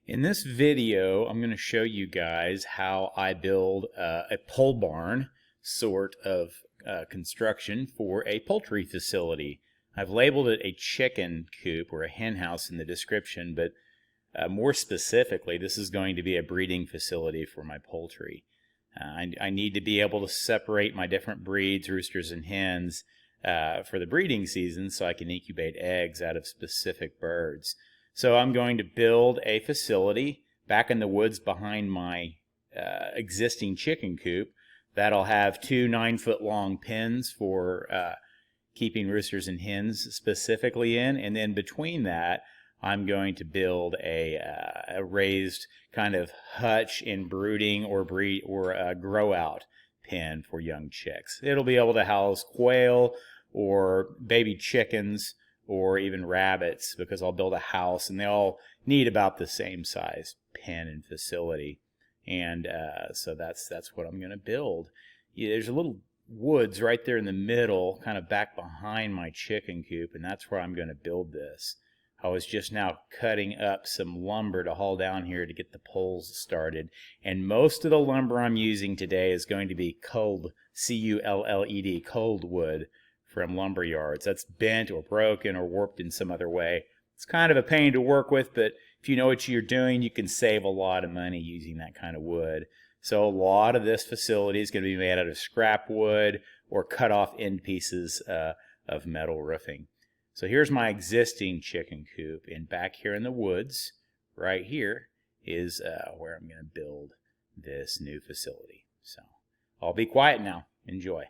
In this video, I'm going to show you guys how I build a pole barn sort of construction for a poultry facility. I've labeled it a chicken coop or a hen house in the description, but more specifically, this is going to be a breeding facility for my poultry. I need to be able to separate my different breeds, roosters and hens, for the breeding season so I can incubate eggs out of specific birds. So I'm going to build a facility back in the woods behind my existing chicken coop that'll have two 9-foot long pens for keeping roosters and hens specifically in, and then between that I'm going to build a raised kind of hutch in brooding or grow out pen for young chicks. It'll be able to house quail or baby chickens or even rabbits, because I'll build a house and they all need about the same size pen and facility. And so that's what I'm going to build. Yeah, there's a little woods right there in the middle, kind of back behind my chicken coop, and that's where I'm going to build this. I was just now cutting up some lumber to haul down here to get the poles started, and most of the lumber I'm using today is going to be culled, C-U-L-L-E-D, culled wood from lumber yards. That's bent or broken or warped in some other way. It's kind of a pain to work with, but if you know what you're doing, you can save a lot of money using that kind of wood. So a lot of this facility is going to be made out of scrap wood or cut off end pieces of metal roofing. So here's my existing chicken coop, and back here in the woods, right here, is where I'm going to build this new facility. So I'll be quiet now. Enjoy.